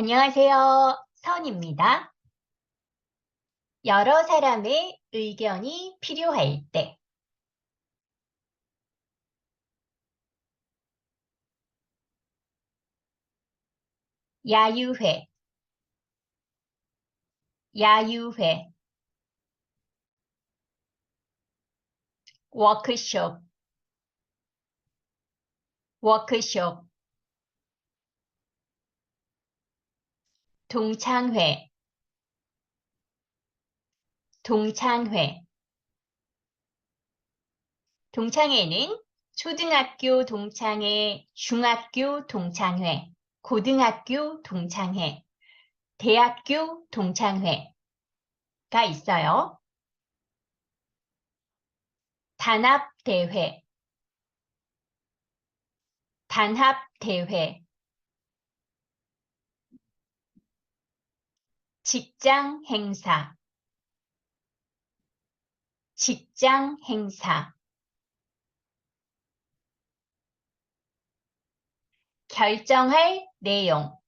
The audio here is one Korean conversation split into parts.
안녕하세요. 선입니다. 여러 사람의 의견이 필요할 때, 야유회, 야유회, 워크숍, 워크숍, 동창회, 동창회. 동창회는 초등학교 동창회, 중학교 동창회, 고등학교 동창회, 대학교 동창회가 있어요. 단합대회, 단합대회, 직장 행사, 직장 행사, 결정할 내용,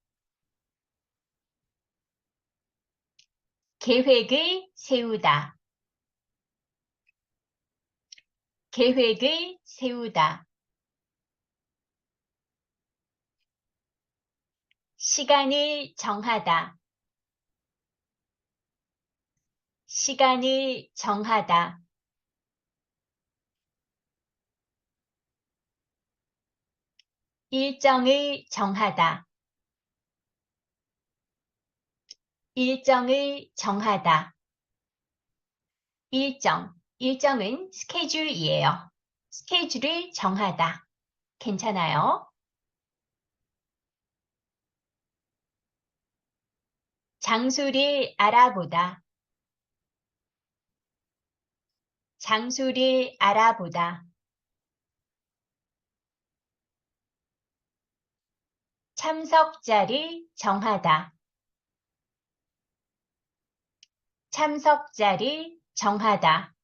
계획을 세우다, 계획을 세우다, 시간을 정하다, 시간을 정하다, 일정을 정하다, 일정을 정하다, 일정은 스케줄이에요. 스케줄을 정하다. 괜찮아요? 장소를 알아보다, 장소를 알아보다, 참석자를 정하다, 참석자를 정하다,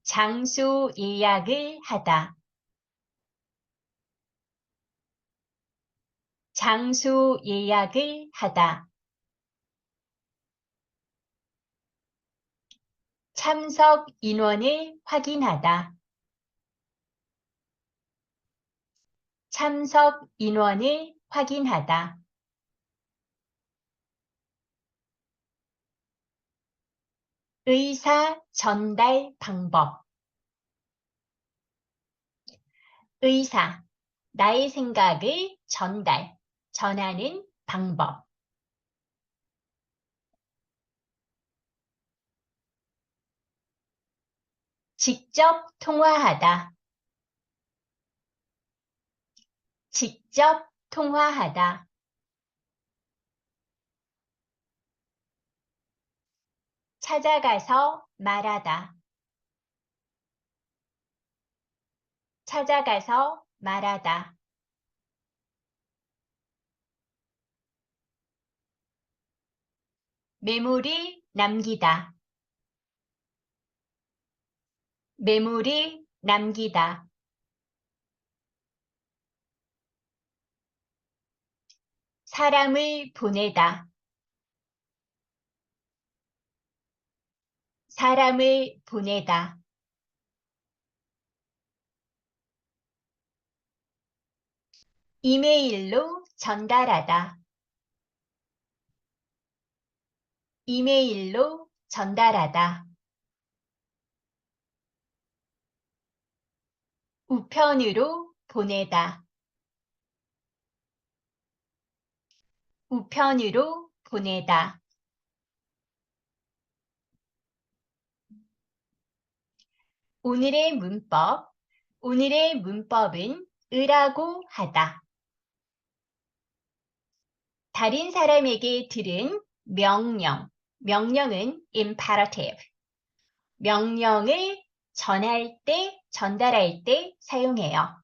장소 예약을 하다, 장소 예약을 하다, 참석 인원을 확인하다, 참석 인원을 확인하다, 의사 전달 방법, 의사, 나의 생각을 전하는 방법, 직접 통화하다, 직접 통화하다, 찾아가서 말하다, 찾아가서 말하다, 메모를 남기다, 메모를 남기다, 사람을 보내다, 사람을 보내다, 이메일로 전달하다, 이메일로 전달하다, 우편으로 보내다, 우편으로 보내다, 오늘의 문법은 으라고 하다. 다른 사람에게 들은 명령은 imperative. 명령을 전달할 때 사용해요.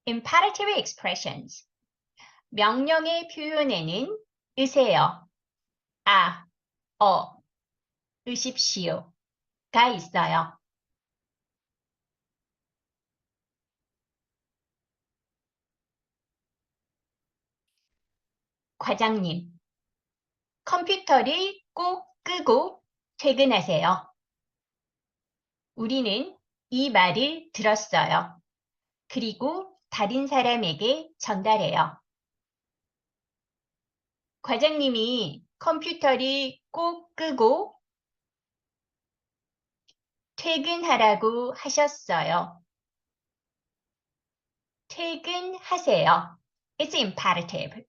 imperative expressions. 명령의 표현에는 으세요, 으십시오가 있어요. 과장님, 컴퓨터를 꼭 끄고 퇴근하세요. 우리는 이 말을 들었어요. 그리고 다른 사람에게 전달해요. 과장님이 컴퓨터를 꼭 끄고 퇴근하라고 하셨어요. 퇴근하세요. It's imperative.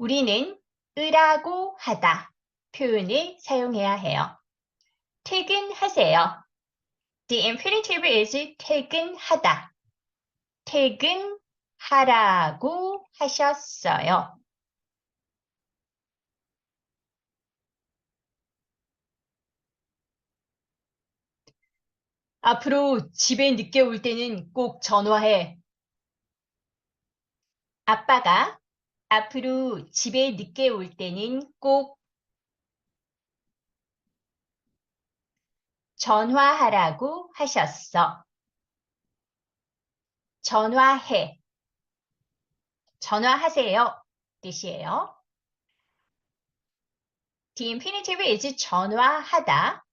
우리는 으라고 하다 표현을 사용해야 해요. 퇴근하세요. The imperative is 퇴근하다. 퇴근하라고 하셨어요. 앞으로 집에 늦게 올 때는 꼭 전화해. 아빠가 앞으로 집에 늦게 올 때는 꼭 전화하라고 하셨어. 전화해. 전화하세요. 뜻이에요. The infinitive is 전화하다.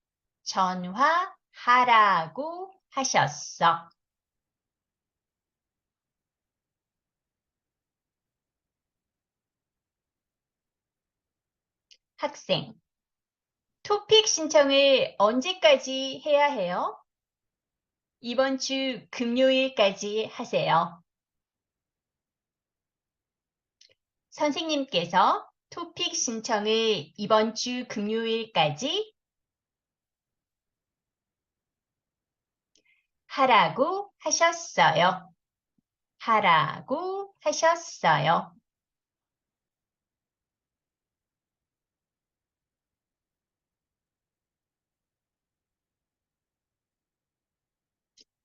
전화하라고 하셨어. 학생. 토픽 신청을 언제까지 해야 해요? 이번 주 금요일까지 하세요. 선생님께서 토픽 신청을 이번 주 금요일까지 하라고 하셨어요. 하라고 하셨어요.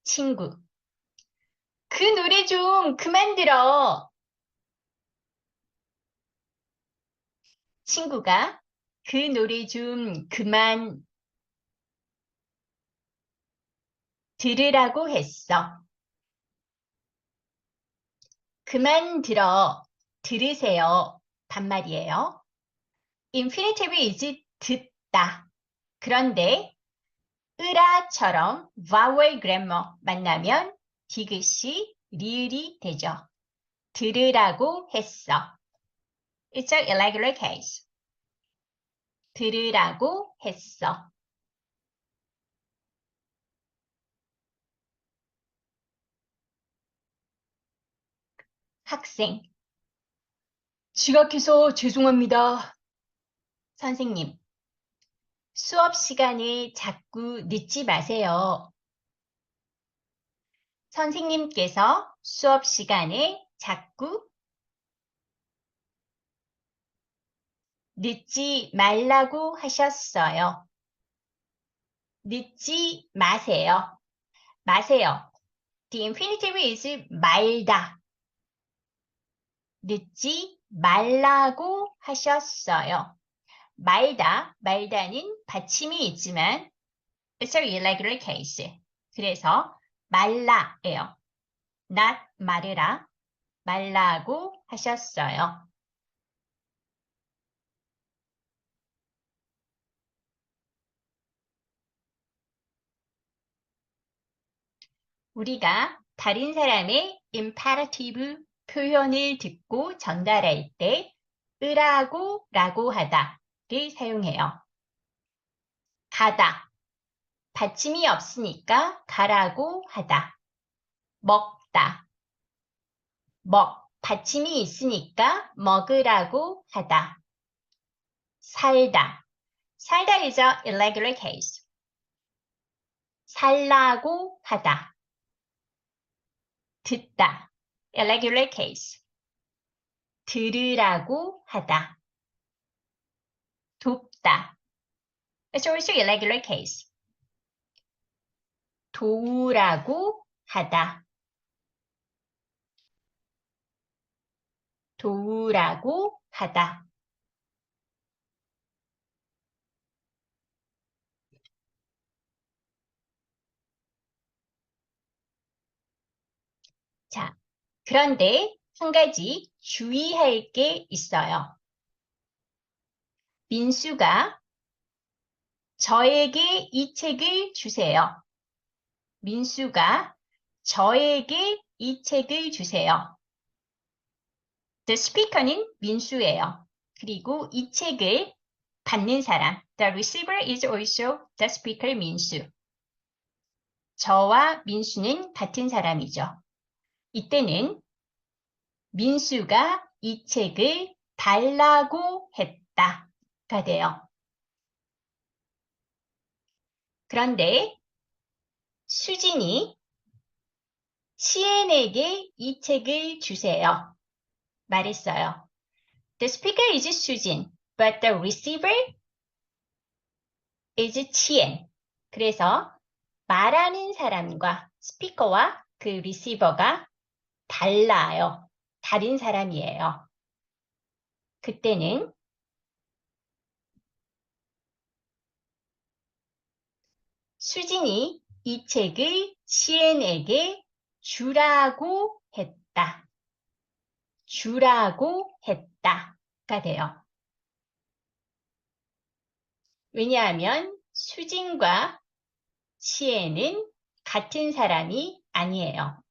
친구. 그 노래 좀 그만 들어. 친구가 그 노래 좀 그만 들으라고 했어. 그만 들어. 들으세요. 반말이에요. infinitive is 듣다. 그런데 으라처럼 vowel grammar 만나면 디귿이 리을이 되죠. 들으라고 했어. It's a irregular case. 들으라고 했어. 학생. 지각해서 죄송합니다. 선생님. 수업 시간에 자꾸 늦지 마세요. 선생님께서 수업 시간에 자꾸 늦지 말라고 하셨어요. 늦지 마세요. 마세요. The infinitive is 말다. 늦지 말라고 하셨어요. 말다는 받침이 있지만 it's a irregular case. 그래서 말라예요. not 말으라. 말라고 하셨어요. 우리가 다른 사람의 imperative 표현을 듣고 전달할 때 으라고 라고 하다를 사용해요. 가다. 받침이 없으니까 가라고 하다. 먹다. 받침이 있으니까 먹으라고 하다. 살다. 살다 is a irregular case. 살라고 하다. 듣다. irregular case. 들으라고 하다. 돕다. It's also irregular case. 도우라고 하다. 도우라고 하다. 자, 그런데 한 가지 주의할 게 있어요. 민수가 저에게 이 책을 주세요. 민수가 저에게 이 책을 주세요. The speaker는 민수예요. 그리고 이 책을 받는 사람, the receiver is also the speaker 민수. 저와 민수는 같은 사람이죠. 이때는 민수가 이 책을 달라고 했다가 돼요. 그런데 수진이 시엔에게 이 책을 주세요. 말했어요. The speaker is 수진, but the receiver is 치엔. 그래서 말하는 사람과 스피커와 그 리시버가 달라요. 다른 사람이에요. 그때는 수진이 이 책을 시엔에게 주라고 했다. 주라고 했다가 돼요. 왜냐하면 수진과 시엔은 같은 사람이 아니에요.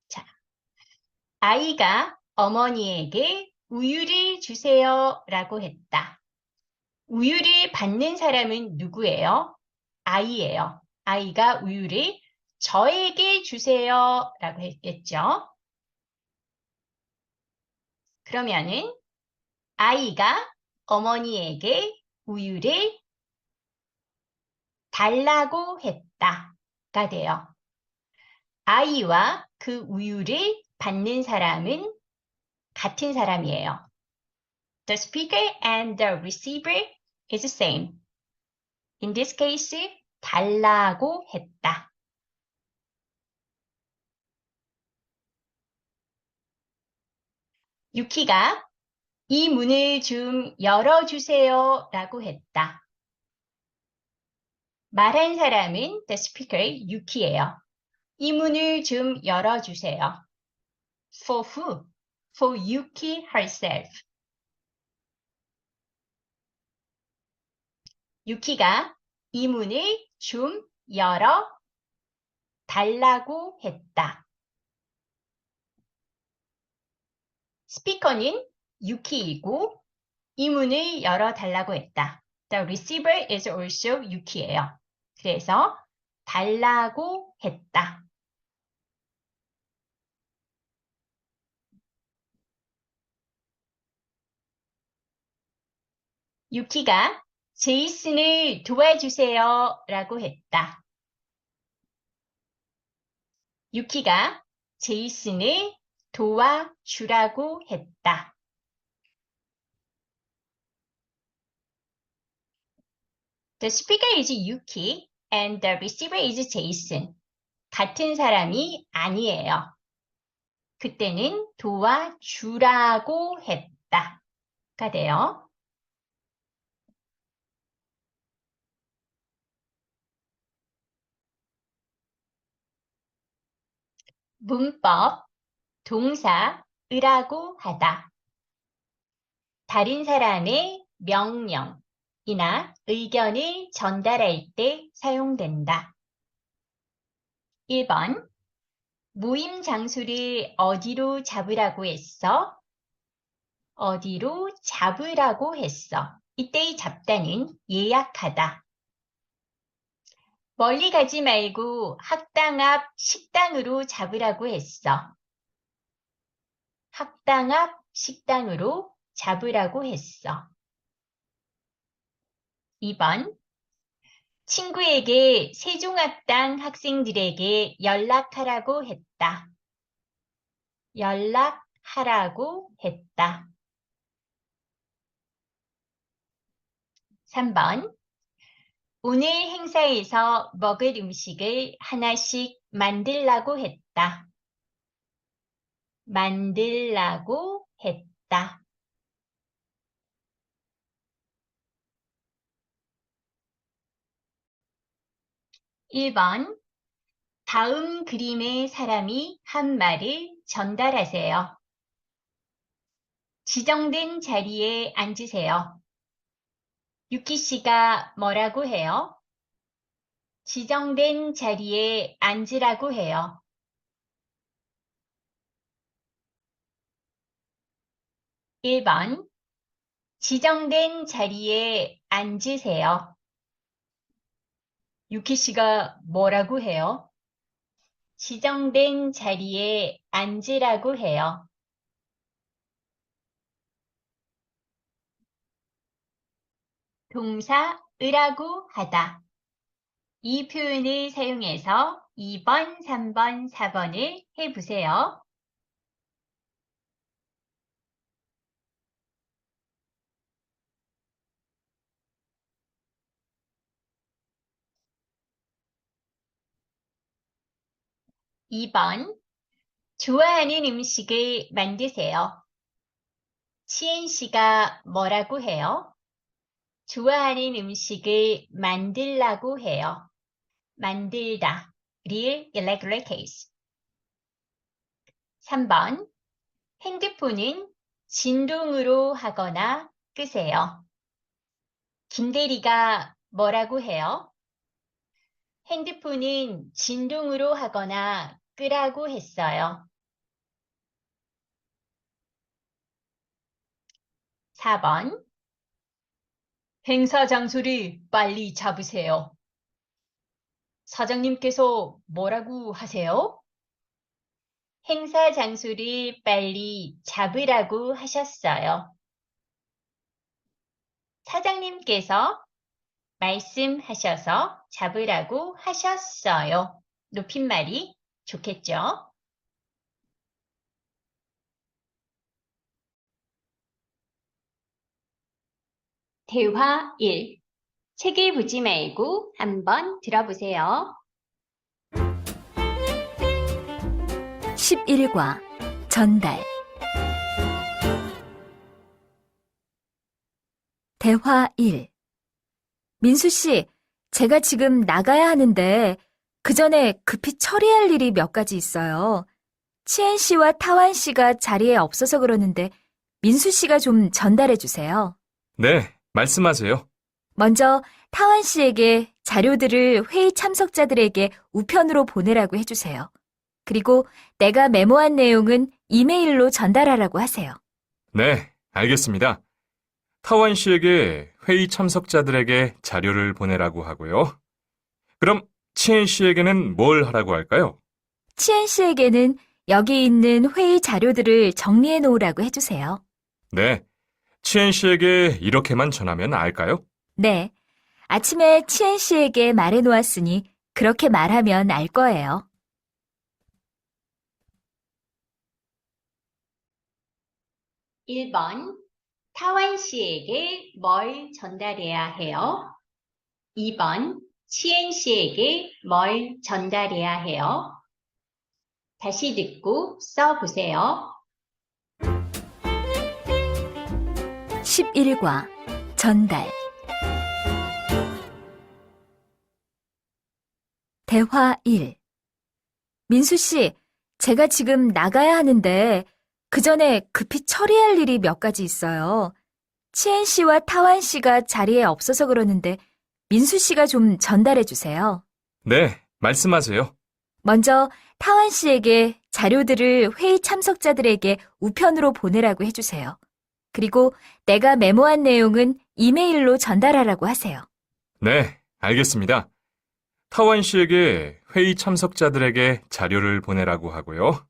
자, 아이가 어머니에게 우유를 주세요 라고 했다. 우유를 받는 사람은 누구예요? 아이예요. 아이가 우유를 저에게 주세요 라고 했겠죠. 그러면은 아이가 어머니에게 우유를 달라고 했다가 돼요. 아이와 그 우유를 받는 사람은 같은 사람이에요. The speaker and the receiver is the same. In this case, 달라고 했다. 유키가 이 문을 좀 열어주세요 라고 했다. 말한 사람은 the speaker 유키예요. 이 문을 좀 열어주세요. For who? For Yuki herself. 유키가 이 문을 좀 열어 달라고 했다. 스피커는 유키이고 이 문을 열어 달라고 했다. The receiver is also 유키예요. 그래서 달라고 했다. 유키가 제이슨을 도와주세요 라고 했다. 유키가 제이슨을 도와주라고 했다. The speaker is Yuki and the receiver is Jason. 같은 사람이 아니에요. 그때는 도와주라고 했다가 돼요. 문법, 동사, 으라고 하다. 다른 사람의 명령이나 의견을 전달할 때 사용된다. 1번, 모임 장소를 어디로 잡으라고 했어? 어디로 잡으라고 했어. 이때의 잡다는 예약하다. 멀리 가지 말고 학당 앞 식당으로 잡으라고 했어. 학당 앞 식당으로 잡으라고 했어. 2번, 친구에게 세종학당 학생들에게 연락하라고 했다. 연락하라고 했다. 3번, 오늘 행사에서 먹을 음식을 하나씩 만들라고 했다. 만들라고 했다. 1번. 다음 그림의 사람이 한 말을 전달하세요. 지정된 자리에 앉으세요. 유키 씨가 뭐라고 해요? 지정된 자리에 앉으라고 해요. 1번. 지정된 자리에 앉으세요. 유키 씨가 뭐라고 해요? 지정된 자리에 앉으라고 해요. 동사 으라고 하다. 이 표현을 사용해서 2번, 3번, 4번을 해보세요. (2번) 좋아하는 음식을 만드세요. 치엔 씨가 뭐라고 해요? 좋아하는 음식을 만들라고 해요. 만들다. real irregular case. 3번. 핸드폰은 진동으로 하거나 끄세요. 김대리가 뭐라고 해요? 핸드폰은 진동으로 하거나 끄라고 했어요. 4번. 행사 장소를 빨리 잡으세요. 사장님께서 뭐라고 하세요? 행사 장소를 빨리 잡으라고 하셨어요. 사장님께서 말씀하셔서 잡으라고 하셨어요. 높임말이 좋겠죠? 대화 1. 책을 보지 말고 한번 들어보세요. 11과 전달. 대화 1. 민수 씨, 제가 지금 나가야 하는데 그 전에 급히 처리할 일이 몇 가지 있어요. 치엔 씨와 타완 씨가 자리에 없어서 그러는데 민수 씨가 좀 전달해 주세요. 네, 말씀하세요. 먼저 타완 씨에게 자료들을 회의 참석자들에게 우편으로 보내라고 해주세요. 그리고 내가 메모한 내용은 이메일로 전달하라고 하세요. 네, 알겠습니다. 타완 씨에게 회의 참석자들에게 자료를 보내라고 하고요. 그럼 치엔 씨에게는 뭘 하라고 할까요? 치엔 씨에게는 여기 있는 회의 자료들을 정리해 놓으라고 해주세요. 네, 치엔 씨에게 이렇게만 전하면 알까요? 네, 아침에 치엔 씨에게 말해 놓았으니 그렇게 말하면 알 거예요. 1번. 타완 씨에게 뭘 전달해야 해요? 2번. 치엔 씨에게 뭘 전달해야 해요? 다시 듣고 써보세요. 11과 전달. 대화 1. 민수 씨, 제가 지금 나가야 하는데 그 전에 급히 처리할 일이 몇 가지 있어요. 치엔 씨와 타완 씨가 자리에 없어서 그러는데 민수 씨가 좀 전달해 주세요. 네, 말씀하세요. 먼저 타완 씨에게 자료들을 회의 참석자들에게 우편으로 보내라고 해주세요. 그리고 내가 메모한 내용은 이메일로 전달하라고 하세요. 네, 알겠습니다. 타완 씨에게 회의 참석자들에게 자료를 보내라고 하고요.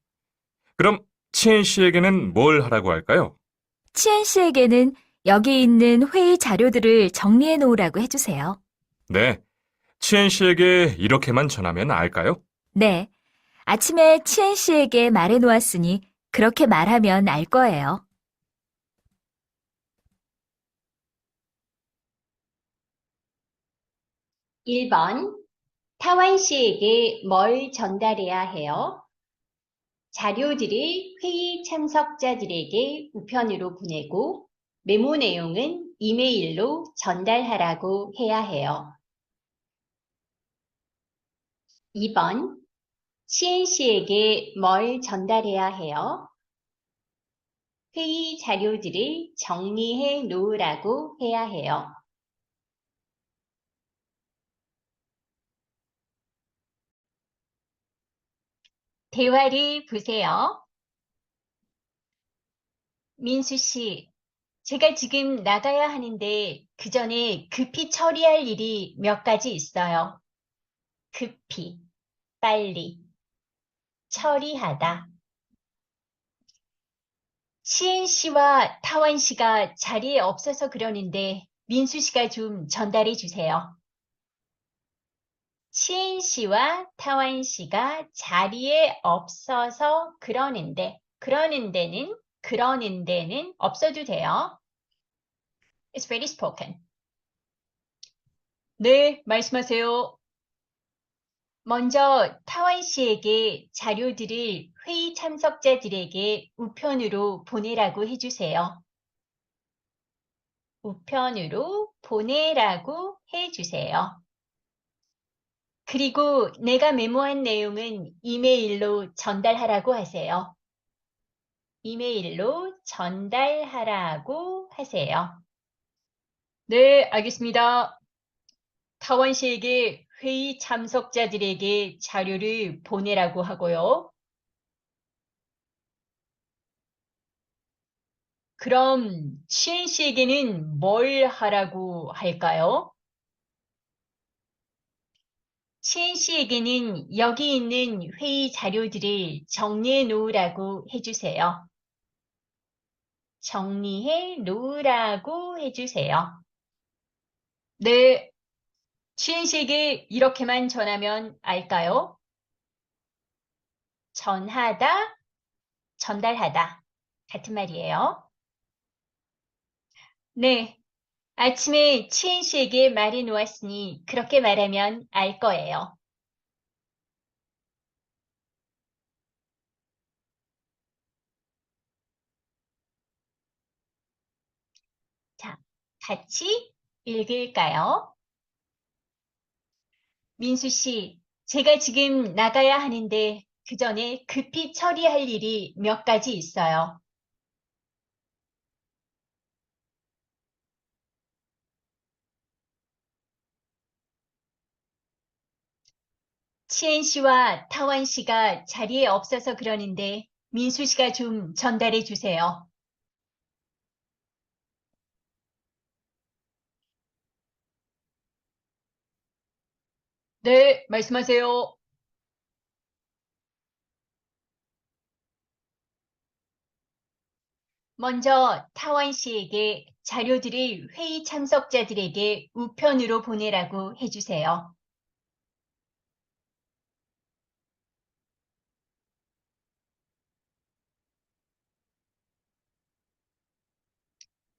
그럼 치엔 씨에게는 뭘 하라고 할까요? 치엔 씨에게는 여기 있는 회의 자료들을 정리해 놓으라고 해주세요. 네, 치엔 씨에게 이렇게만 전하면 알까요? 네, 아침에 치엔 씨에게 말해 놓았으니 그렇게 말하면 알 거예요. 1번. 타완 씨에게 뭘 전달해야 해요? 자료들을 회의 참석자들에게 우편으로 보내고 메모 내용은 이메일로 전달하라고 해야 해요. 2번. 치엔 씨에게 뭘 전달해야 해요? 회의 자료들을 정리해 놓으라고 해야 해요. 대화를 보세요. 민수 씨, 제가 지금 나가야 하는데 그 전에 급히 처리할 일이 몇 가지 있어요. 급히, 빨리, 처리하다. 치엔 씨와 타완 씨가 자리에 없어서 그러는데 민수 씨가 좀 전달해 주세요. 치엔 씨와 타완 씨가 자리에 없어서 그러는 데는 없어도 돼요. It's very spoken. 네, 말씀하세요. 먼저 타완 씨에게 자료들을 회의 참석자들에게 우편으로 보내라고 해주세요. 우편으로 보내라고 해주세요. 그리고 내가 메모한 내용은 이메일로 전달하라고 하세요. 이메일로 전달하라고 하세요. 네, 알겠습니다. 타원 씨에게 회의 참석자들에게 자료를 보내라고 하고요. 그럼 치엔 씨에게는 뭘 하라고 할까요? 치엔 씨에게는 여기 있는 회의 자료들을 정리해 놓으라고 해주세요. 정리해 놓으라고 해주세요. 네, 치엔 씨에게 이렇게만 전하면 알까요? 전하다, 전달하다. 같은 말이에요. 네, 아침에 치엔 씨에게 말해 놓았으니 그렇게 말하면 알 거예요. 자, 같이 읽을까요? 민수 씨, 제가 지금 나가야 하는데 그 전에 급히 처리할 일이 몇 가지 있어요. 치엔 씨와 타완 씨가 자리에 없어서 그러는데 민수 씨가 좀 전달해 주세요. 네, 말씀하세요. 먼저 타완 씨에게 자료들을 회의 참석자들에게 우편으로 보내라고 해주세요.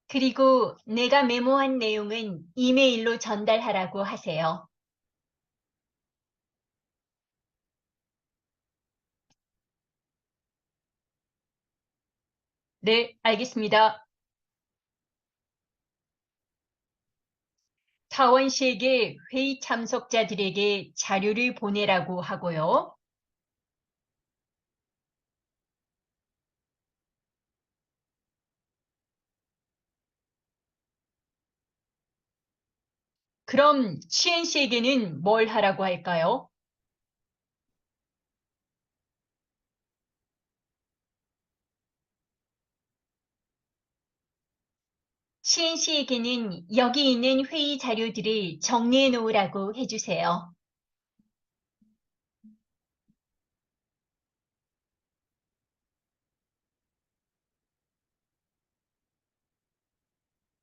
그리고 내가 메모한 내용은 이메일로 전달하라고 하세요. 네, 알겠습니다. 타원 씨에게 회의 참석자들에게 자료를 보내라고 하고요. 그럼 치엔 씨에게는 뭘 하라고 할까요? 치엔 씨에게는 여기 있는 회의 자료들을 정리해 놓으라고 해주세요.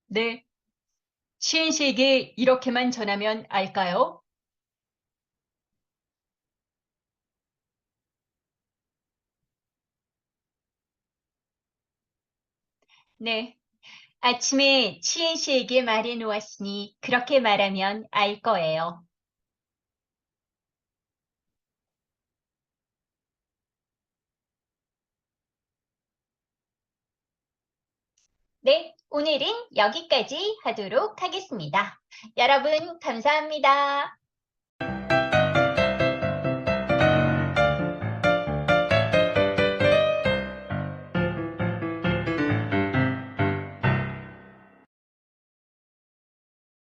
네. 치엔 씨에게 이렇게만 전하면 알까요? 네. 아침에 치엔 씨에게 말해 놓았으니 그렇게 말하면 알 거예요. 네, 오늘은 여기까지 하도록 하겠습니다. 여러분, 감사합니다.